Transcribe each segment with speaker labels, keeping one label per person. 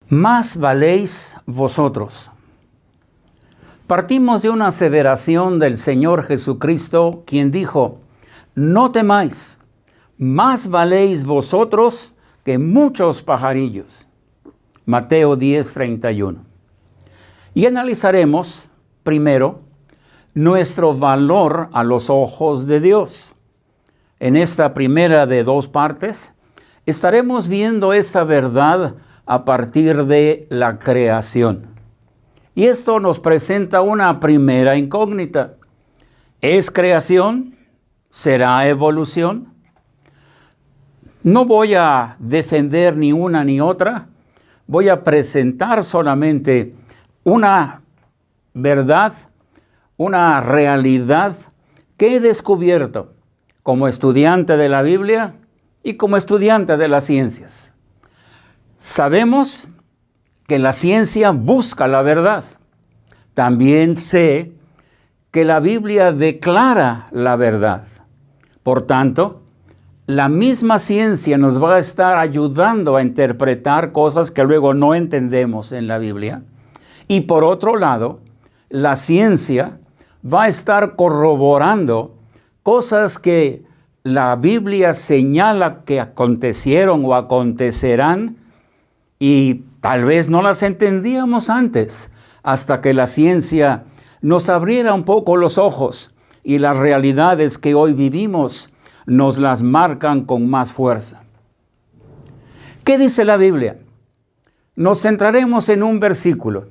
Speaker 1: Más valéis vosotros. Partimos de una aseveración del Señor Jesucristo, quien dijo: no temáis, más valéis vosotros que muchos pajarillos. Mateo 10:31. Y analizaremos primero nuestro valor a los ojos de Dios. En esta primera de dos partes estaremos viendo esta verdad a partir de la creación. Y esto nos presenta una primera incógnita. ¿Es creación? ¿Será evolución? No voy a defender ni una ni otra. Voy a presentar solamente una verdad, una realidad que he descubierto como estudiante de la Biblia y como estudiante de las ciencias. Sabemos que la ciencia busca la verdad. También sé que la Biblia declara la verdad. Por tanto, la misma ciencia nos va a estar ayudando a interpretar cosas que luego no entendemos en la Biblia. Y por otro lado, la ciencia va a estar corroborando cosas que la Biblia señala que acontecieron o acontecerán, y tal vez no las entendíamos antes, hasta que la ciencia nos abriera un poco los ojos y las realidades que hoy vivimos nos las marcan con más fuerza. ¿Qué dice la Biblia? Nos centraremos en un versículo,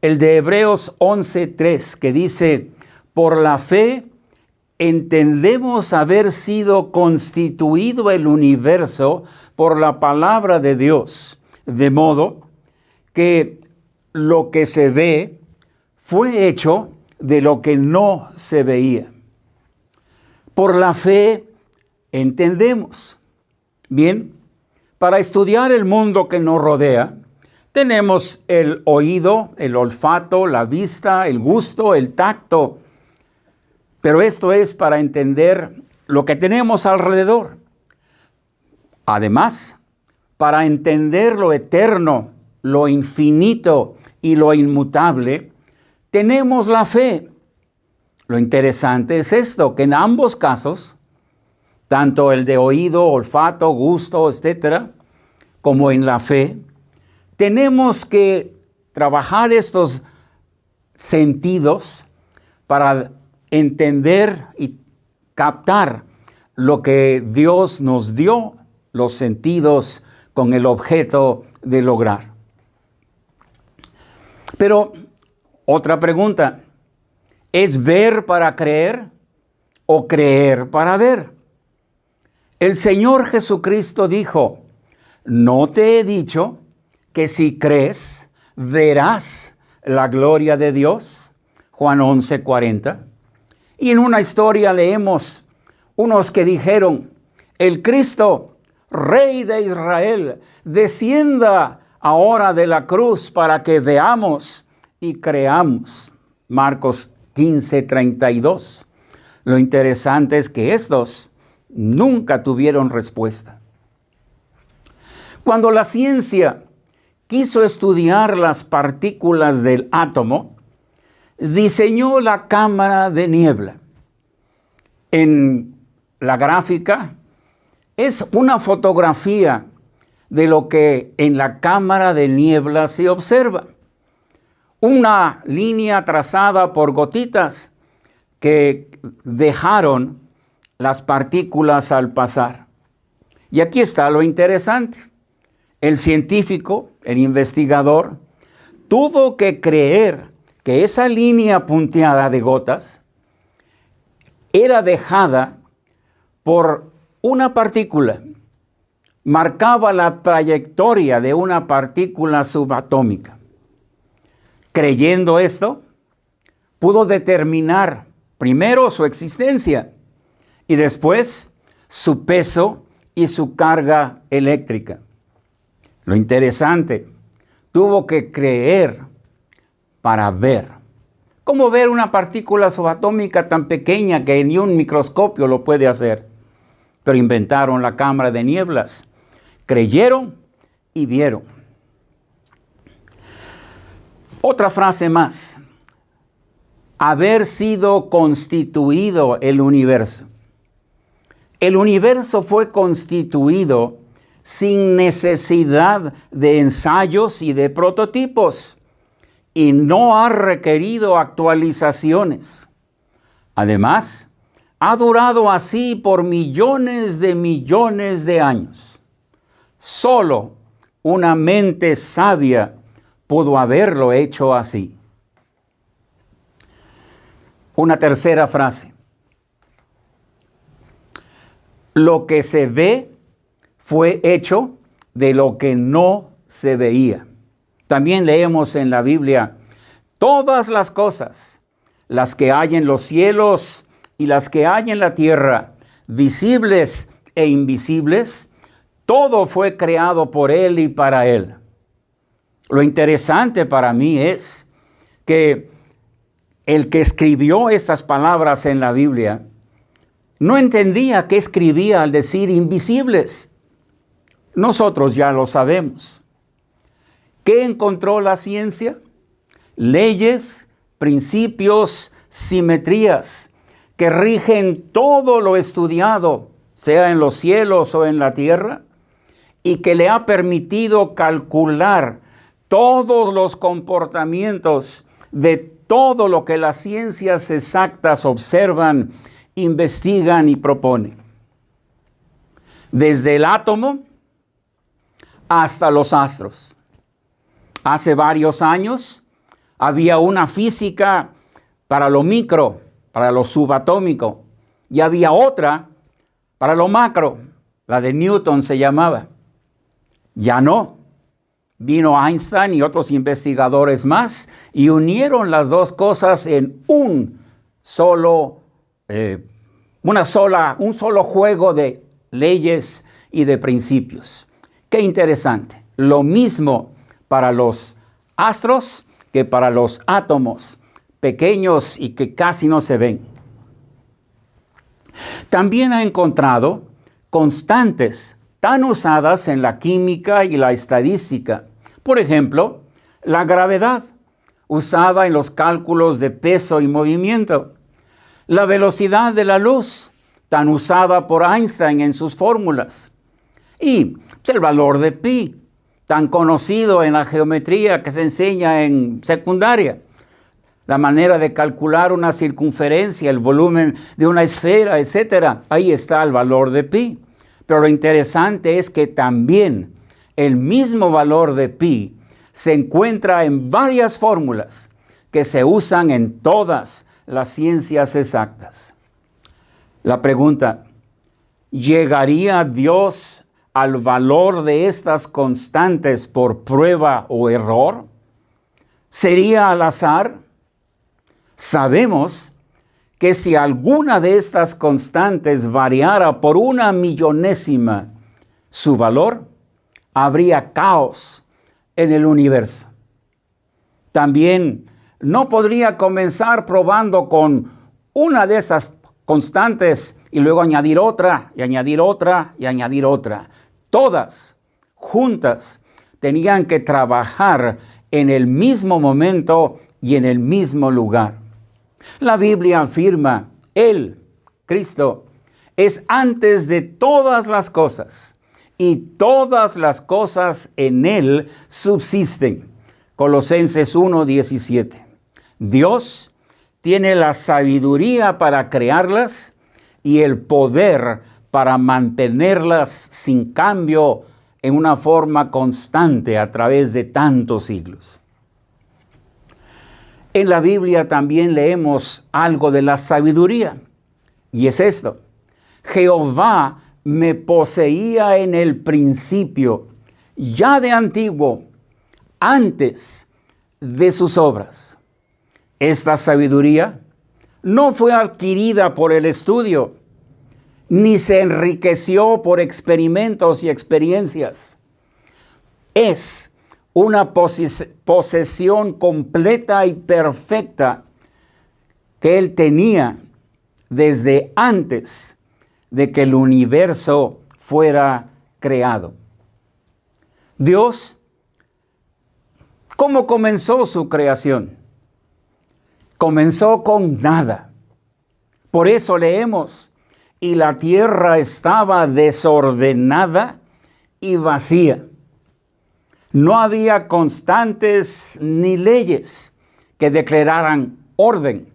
Speaker 1: el de Hebreos 11:3, que dice: por la fe entendemos haber sido constituido el universo por la palabra de Dios, de modo que lo que se ve fue hecho de lo que no se veía. Por la fe entendemos. Bien, para estudiar el mundo que nos rodea, tenemos el oído, el olfato, la vista, el gusto, el tacto. Pero esto es para entender lo que tenemos alrededor. Además, para entender lo eterno, lo infinito y lo inmutable, tenemos la fe. Lo interesante es esto, que en ambos casos, tanto el de oído, olfato, gusto, etcétera, como en la fe, tenemos que trabajar estos sentidos para entender y captar lo que Dios nos dio, los sentidos, con el objeto de lograr. Pero otra pregunta: ¿es ver para creer o creer para ver? El Señor Jesucristo dijo: no te he dicho que si crees, verás la gloria de Dios. Juan 11:40. Y en una historia leemos unos que dijeron: el Cristo, Rey de Israel, descienda ahora de la cruz para que veamos y creamos. Marcos 15:32. Lo interesante es que estos nunca tuvieron respuesta. Cuando la ciencia quiso estudiar las partículas del átomo, diseñó la cámara de niebla. En la gráfica es una fotografía de lo que en la cámara de niebla se observa. Una línea trazada por gotitas que dejaron las partículas al pasar. Y aquí está lo interesante. El científico, el investigador, tuvo que creer que esa línea punteada de gotas era dejada por una partícula. Marcaba la trayectoria de una partícula subatómica. Creyendo esto, pudo determinar primero su existencia y después su peso y su carga eléctrica. Lo interesante, tuvo que creer para ver. ¿Cómo ver una partícula subatómica tan pequeña que ni un microscopio lo puede hacer? Pero inventaron la cámara de nieblas. Creyeron y vieron. Otra frase más. Haber sido constituido el universo. El universo fue constituido sin necesidad de ensayos y de prototipos y no ha requerido actualizaciones. Además, ha durado así por millones de años. Solo una mente sabia pudo haberlo hecho así. Una tercera frase. Lo que se ve fue hecho de lo que no se veía. También leemos en la Biblia, todas las cosas, las que hay en los cielos y las que hay en la tierra, visibles e invisibles, todo fue creado por Él y para Él. Lo interesante para mí es que el que escribió estas palabras en la Biblia no entendía qué escribía al decir invisibles. Nosotros ya lo sabemos. ¿Qué encontró la ciencia? Leyes, principios, simetrías que rigen todo lo estudiado, sea en los cielos o en la tierra, y que le ha permitido calcular todos los comportamientos de todo lo que las ciencias exactas observan, investigan y proponen. Desde el átomo hasta los astros. Hace varios años había una física para lo micro, para lo subatómico, y había otra para lo macro, la de Newton se llamaba. Ya no. Vino Einstein y otros investigadores más y unieron las dos cosas en un solo juego de leyes y de principios. Qué interesante. Lo mismo para los astros que para los átomos, pequeños y que casi no se ven. También ha encontrado constantes tan usadas en la química y la estadística. Por ejemplo, la gravedad, usada en los cálculos de peso y movimiento. La velocidad de la luz, tan usada por Einstein en sus fórmulas. Y el valor de pi, tan conocido en la geometría que se enseña en secundaria. La manera de calcular una circunferencia, el volumen de una esfera, etc. Ahí está el valor de pi. Pero lo interesante es que también el mismo valor de pi se encuentra en varias fórmulas que se usan en todas las ciencias exactas. La pregunta, ¿llegaría Dios al valor de estas constantes por prueba o error? ¿Sería al azar? Sabemos que si alguna de estas constantes variara por 1/1000 su valor, habría caos en el universo. También no podría comenzar probando con una de esas constantes y luego añadir otra, y añadir otra, y añadir otra. Todas juntas tenían que trabajar en el mismo momento y en el mismo lugar. La Biblia afirma, Él, Cristo, es antes de todas las cosas y todas las cosas en Él subsisten. Colosenses 1:17. Dios tiene la sabiduría para crearlas y el poder para mantenerlas sin cambio en una forma constante a través de tantos siglos. En la Biblia también leemos algo de la sabiduría, y es esto: Jehová me poseía en el principio, ya de antiguo, antes de sus obras. Esta sabiduría no fue adquirida por el estudio, ni se enriqueció por experimentos y experiencias. Es una posesión completa y perfecta que Él tenía desde antes de que el universo fuera creado. Dios ¿Cómo comenzó su creación? Comenzó con nada. Por eso leemos, y la tierra estaba desordenada y vacía. No había constantes ni leyes que declararan orden,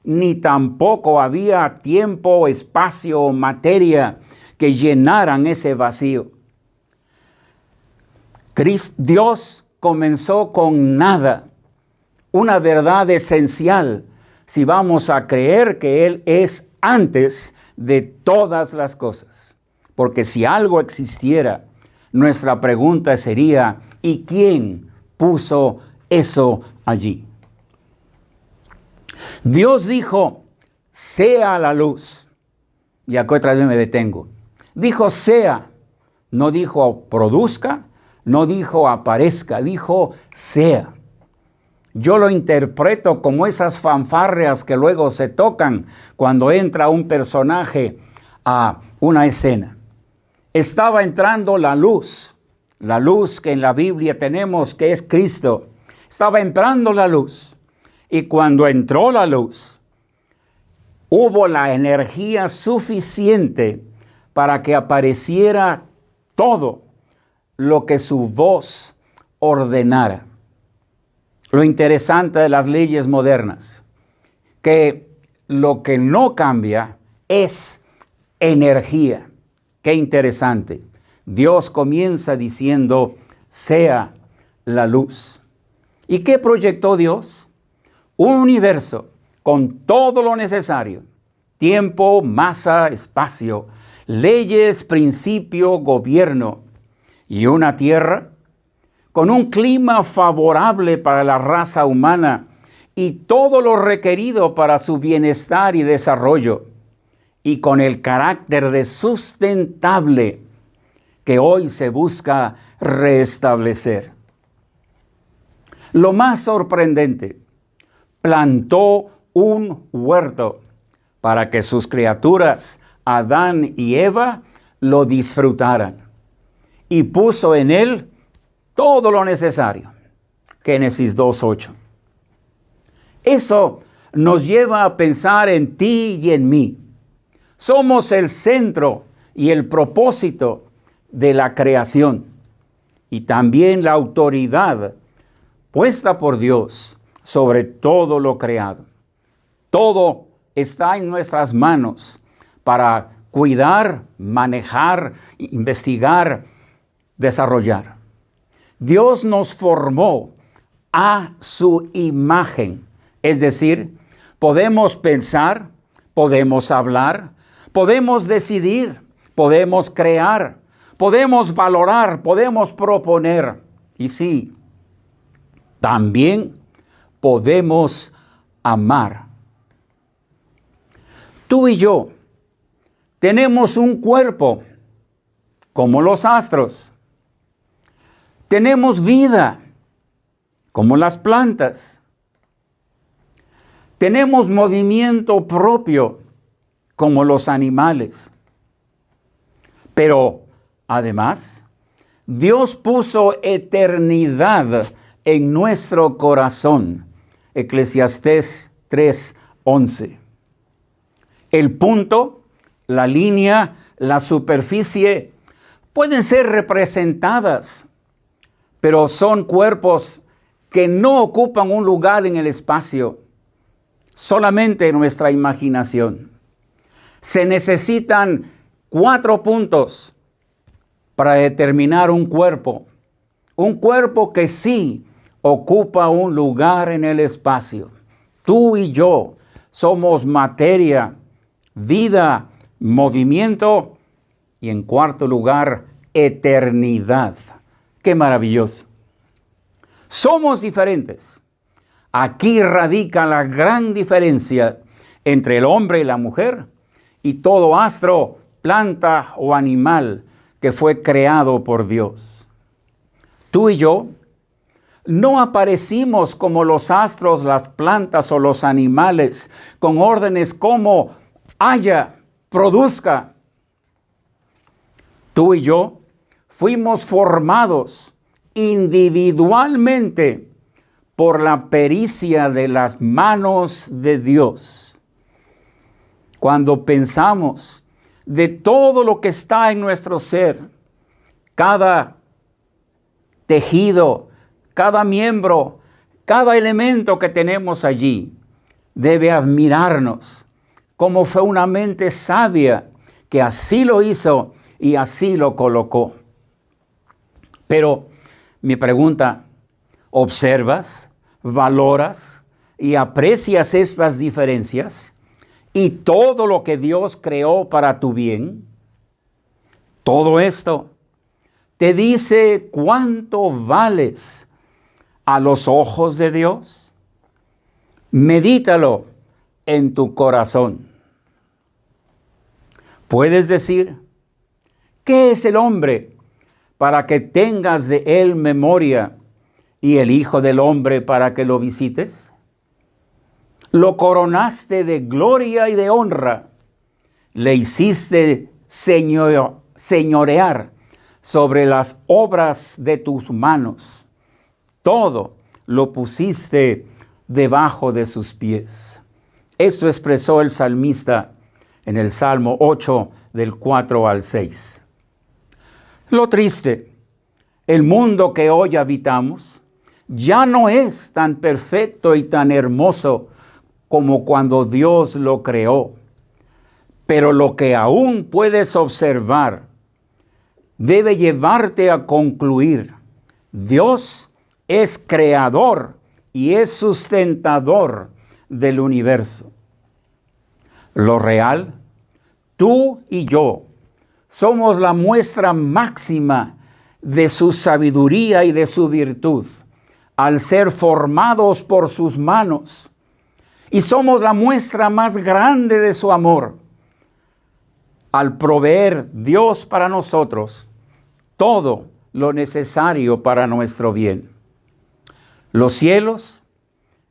Speaker 1: ni tampoco había tiempo, espacio o materia que llenaran ese vacío. Dios comenzó con nada, una verdad esencial si vamos a creer que Él es antes de todas las cosas. Porque si algo existiera, nuestra pregunta sería, ¿y quién puso eso allí? Dios dijo, sea la luz. Y aquí otra vez me detengo. Dijo sea, no dijo produzca, no dijo aparezca, dijo sea. Yo lo interpreto como esas fanfarrias que luego se tocan cuando entra un personaje a una escena. Estaba entrando la luz que en la Biblia tenemos que es Cristo. Estaba entrando la luz. Y cuando entró la luz, hubo la energía suficiente para que apareciera todo lo que su voz ordenara. Lo interesante de las leyes modernas, que lo que no cambia es energía. Qué interesante. Dios comienza diciendo, sea la luz. ¿Y qué proyectó Dios? Un universo con todo lo necesario. Tiempo, masa, espacio, leyes, principio, gobierno. Y una tierra con un clima favorable para la raza humana y todo lo requerido para su bienestar y desarrollo, y con el carácter de sustentable que hoy se busca restablecer. Lo más sorprendente, plantó un huerto para que sus criaturas, Adán y Eva, lo disfrutaran, y puso en él todo lo necesario. Génesis 2:8. Eso nos lleva a pensar en ti y en mí. Somos el centro y el propósito de la creación y también la autoridad puesta por Dios sobre todo lo creado. Todo está en nuestras manos para cuidar, manejar, investigar, desarrollar. Dios nos formó a su imagen, es decir, podemos pensar, podemos hablar, podemos decidir, podemos crear, podemos valorar, podemos proponer. Y sí, también podemos amar. Tú y yo tenemos un cuerpo como los astros. Tenemos vida, como las plantas. Tenemos movimiento propio, como los animales. Pero, además, Dios puso eternidad en nuestro corazón. Eclesiastés 3:11. El punto, la línea, la superficie pueden ser representadas, pero son cuerpos que no ocupan un lugar en el espacio, solamente en nuestra imaginación. Se necesitan 4 puntos para determinar un cuerpo que sí ocupa un lugar en el espacio. Tú y yo somos materia, vida, movimiento y en cuarto lugar, eternidad. ¡Qué maravilloso! Somos diferentes. Aquí radica la gran diferencia entre el hombre y la mujer y todo astro, planta o animal que fue creado por Dios. Tú y yo no aparecimos como los astros, las plantas o los animales con órdenes como haya, produzca. Tú y yo fuimos formados individualmente por la pericia de las manos de Dios. Cuando pensamos de todo lo que está en nuestro ser, cada tejido, cada miembro, cada elemento que tenemos allí, debe admirarnos cómo fue una mente sabia que así lo hizo y así lo colocó. Pero mi pregunta, ¿observas, valoras y aprecias estas diferencias y todo lo que Dios creó para tu bien? Todo esto te dice cuánto vales a los ojos de Dios. Medítalo en tu corazón. Puedes decir, ¿qué es el hombre para que tengas de él memoria y el Hijo del Hombre para que lo visites? Lo coronaste de gloria y de honra, le hiciste señorear sobre las obras de tus manos. Todo lo pusiste debajo de sus pies. Esto expresó el salmista en el Salmo 8, del 4 al 6. Lo triste, el mundo que hoy habitamos ya no es tan perfecto y tan hermoso como cuando Dios lo creó. Pero lo que aún puedes observar debe llevarte a concluir: Dios es creador y es sustentador del universo. Lo real, tú y yo somos la muestra máxima de su sabiduría y de su virtud, al ser formados por sus manos. Y somos la muestra más grande de su amor, al proveer Dios para nosotros todo lo necesario para nuestro bien. Los cielos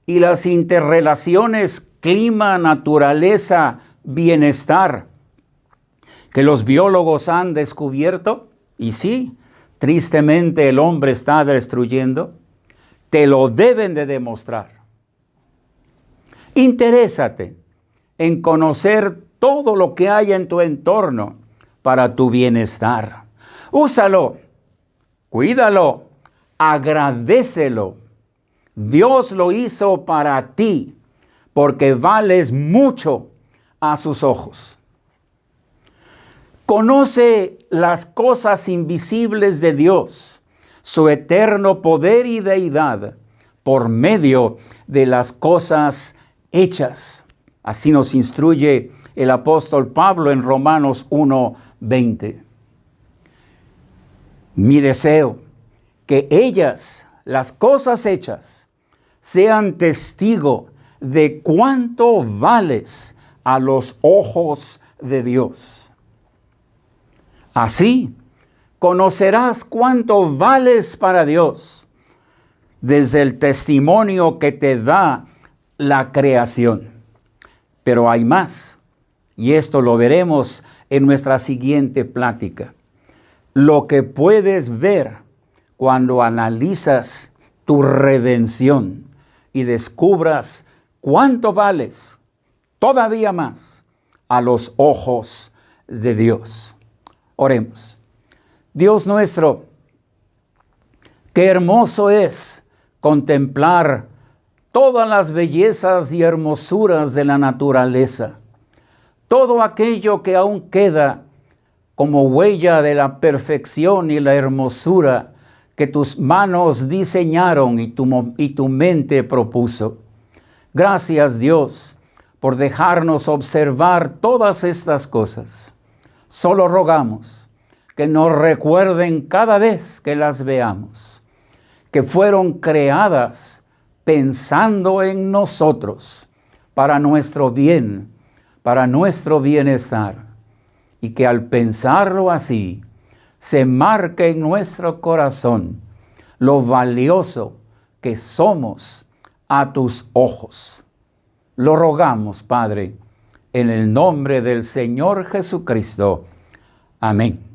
Speaker 1: y las interrelaciones clima, naturaleza, bienestar que los biólogos han descubierto, y sí, tristemente el hombre está destruyendo, te lo deben de demostrar. Interésate en conocer todo lo que hay en tu entorno para tu bienestar. Úsalo, cuídalo, agradécelo. Dios lo hizo para ti, porque vales mucho a sus ojos. Conoce las cosas invisibles de Dios, su eterno poder y deidad, por medio de las cosas hechas. Así nos instruye el apóstol Pablo en Romanos 1:20. Mi deseo, que ellas, las cosas hechas, sean testigo de cuánto vales a los ojos de Dios. Así conocerás cuánto vales para Dios desde el testimonio que te da la creación. Pero hay más, y esto lo veremos en nuestra siguiente plática. Lo que puedes ver cuando analizas tu redención y descubras cuánto vales todavía más a los ojos de Dios. Oremos. Dios nuestro, qué hermoso es contemplar todas las bellezas y hermosuras de la naturaleza, todo aquello que aún queda como huella de la perfección y la hermosura que tus manos diseñaron y tu mente propuso. Gracias, Dios, por dejarnos observar todas estas cosas. Solo rogamos que nos recuerden cada vez que las veamos, que fueron creadas pensando en nosotros, para nuestro bien, para nuestro bienestar, y que al pensarlo así, se marque en nuestro corazón lo valioso que somos a tus ojos. Lo rogamos, Padre, en el nombre del Señor Jesucristo. Amén.